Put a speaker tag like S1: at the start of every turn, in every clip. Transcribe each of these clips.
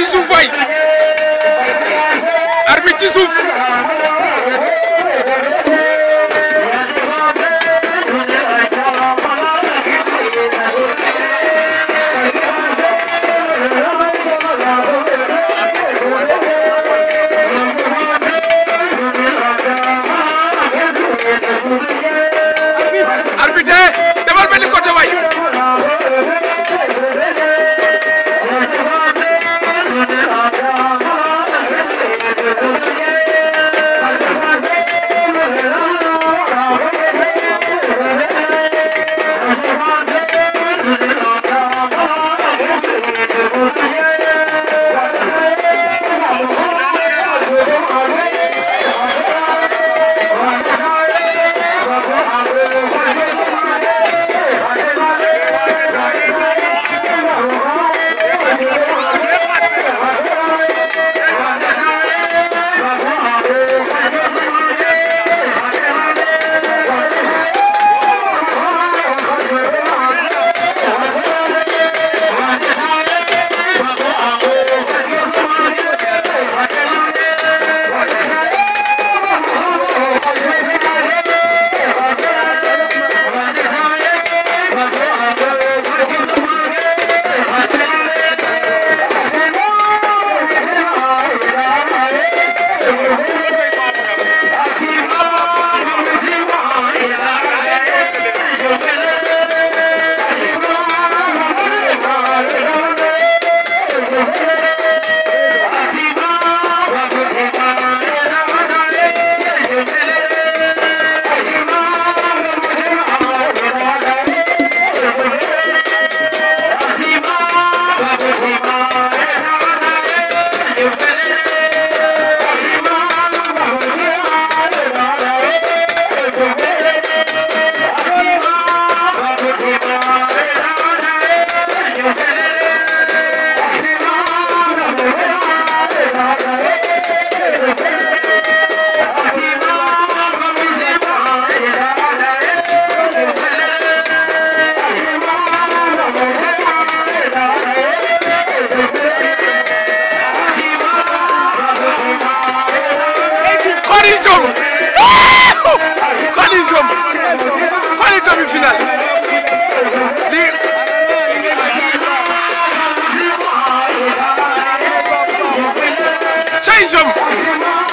S1: ci suuf waay arbitre ci suuf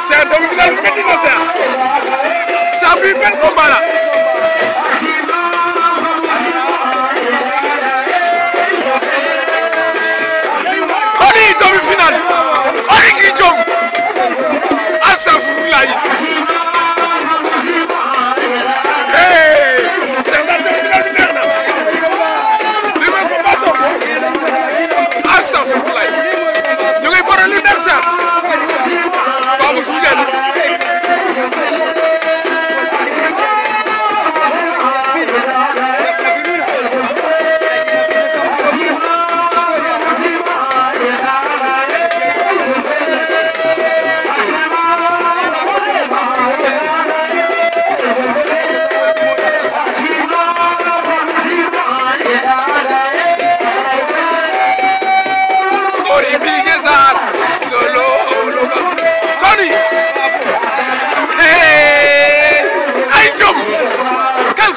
S1: c'est demi-finale bu métti na ça bi benn combat la Coly demi-finale Coly Gris Diom astafurlaay c'est ça demi-finale bi neex na li ma ko baso astafurlaay ñu ngi borom li neex sax Babou Soudiane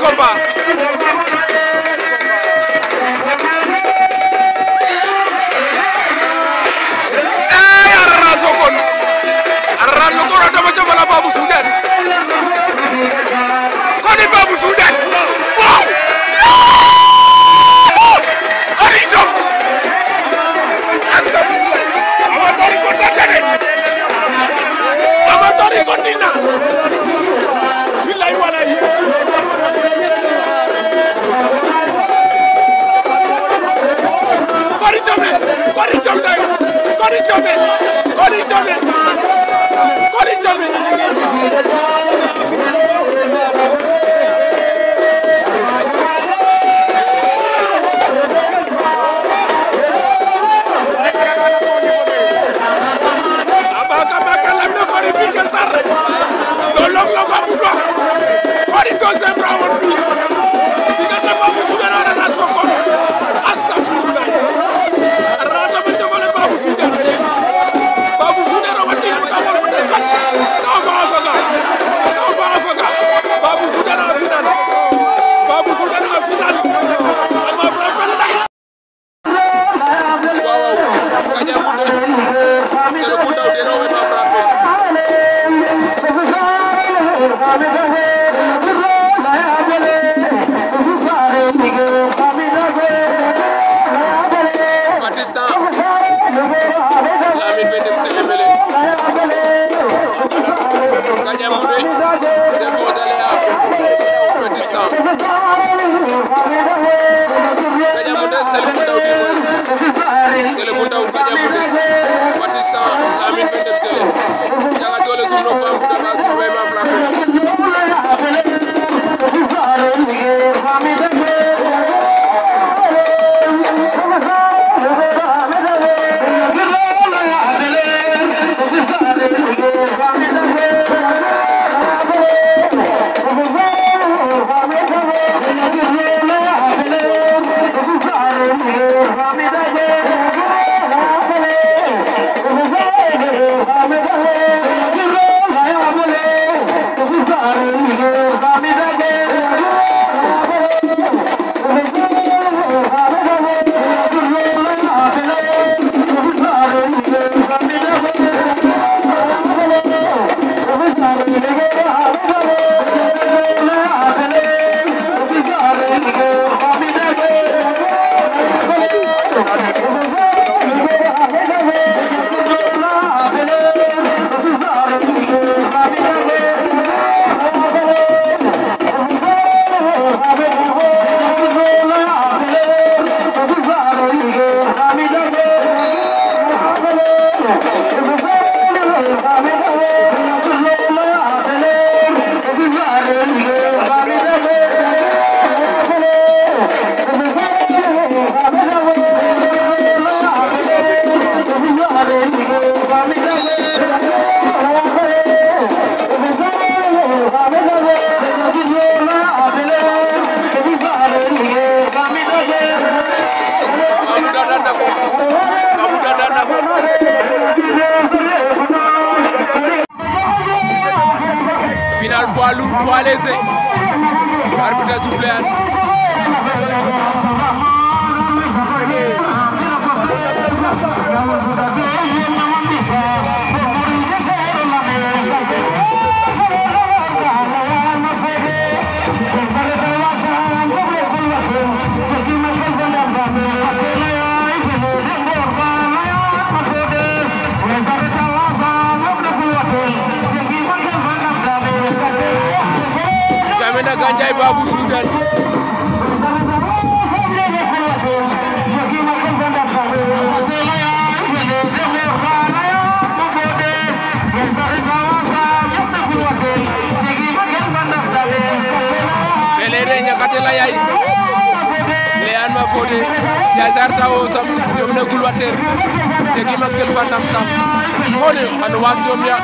S1: combat arraso kon arraso kon dama ca bala Babou Soudiane Coly Babou Soudiane wow Coly Diom astafurlah amatori kontakane amatori kontina billahi wallahi Coly Diom Coly Diom Coly Diom Coly Diom Coly Diom Babou Soudiane
S2: arbitre soufflé an Jamena Ganjai Babou Soudan Felere nyakate la yai Lean ma fode Yazar tawo sam jomna gulwater Tegi makel fanam tam Mone anu was jomya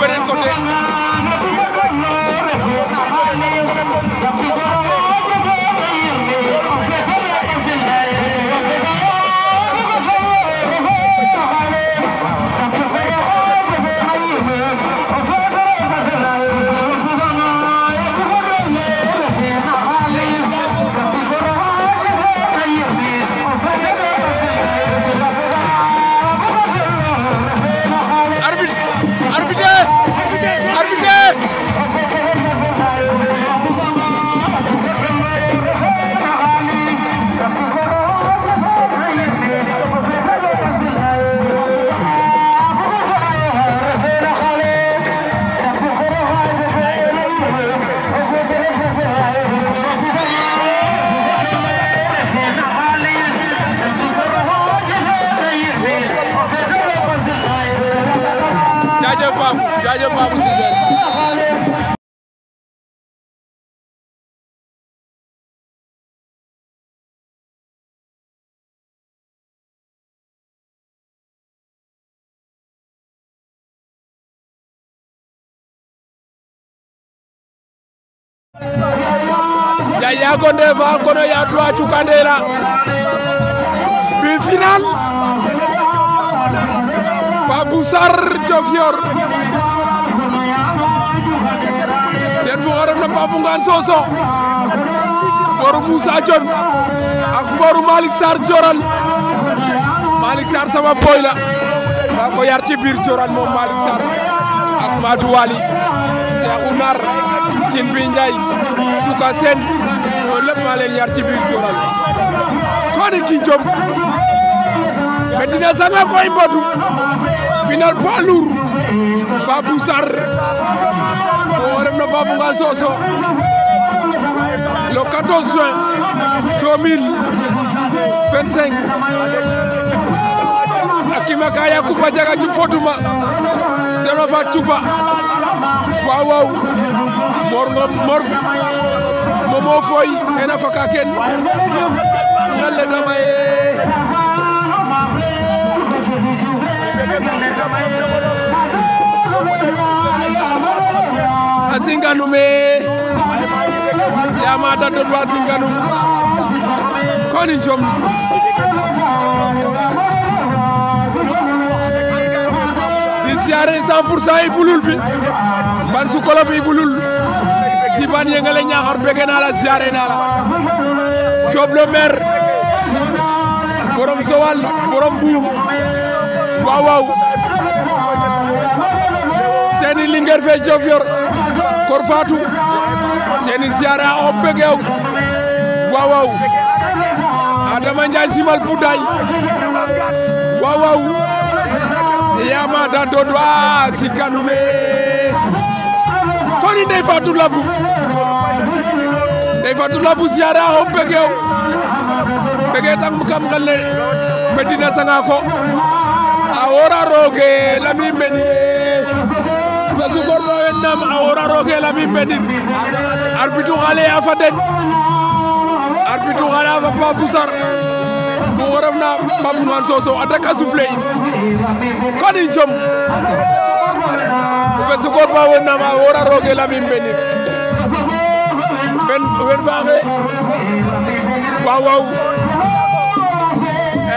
S2: benen côté jaajëf Babou Soudan Yaya Gondé fa kono ya droit cukandela bi final Babou Sarr Diofior den fo warna Babou Ngane Soso boru Moussa Dione ak boru Malick Sarr Dioral Malick Sarr sama boy la maa ko yar ci biir Dioral moom Malick Sarr ak Madou Wali Cheikh Ounar Sine bi Ndiaye Souka Sène loolu lépp maa leen yar ci biir Dioral koni ki jom Medina Sanga koy mbotu final poids lourd Babou Sarr fo ref na Babou Ngane Sossokh le 14 juin 2025 akima ka Yakuba Jaga ju fotuma dana fa tuba waaw mor momo foy ena faka ken ngalle damaye asinganu me yama dato do asinganu koni jom di siare 100% ibulul bi ban su kolo bi ibulul si ban yengale ñaxar bege na la siare na la Job le maire borom Sowal borom Buum waaw seeni Linguère fe Diofior Kor Fatou seeni ziara o begew waaw Adama Ndiaye simal Pouday waaw yama da dodwa sikanu me koni Ndeye Fatou Labou ziara o begew bege tam kam ngalle Medina Sanga ko awora roge lami meni fasu gorno wennam awora roge lami meni arbitre xale ya fa den arbitre xale fa Babou Sarr fo warafna Babou Ngane Sossokh attaque a soufflé koni jom fasu gorno wennam awora roge lami meni wen faxe waaw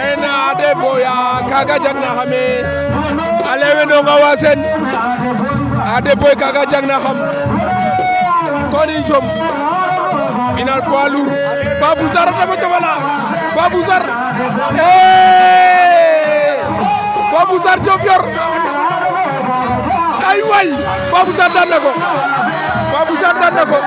S2: ena ade boya kaga jagna xame alewe no nga wasen ade boy kaga jagna xam koni jom final poids lourd Babou Sarr dafa jabala Babou Sarr Babou Sarr Diofior ay way Babou Sarr daan na ko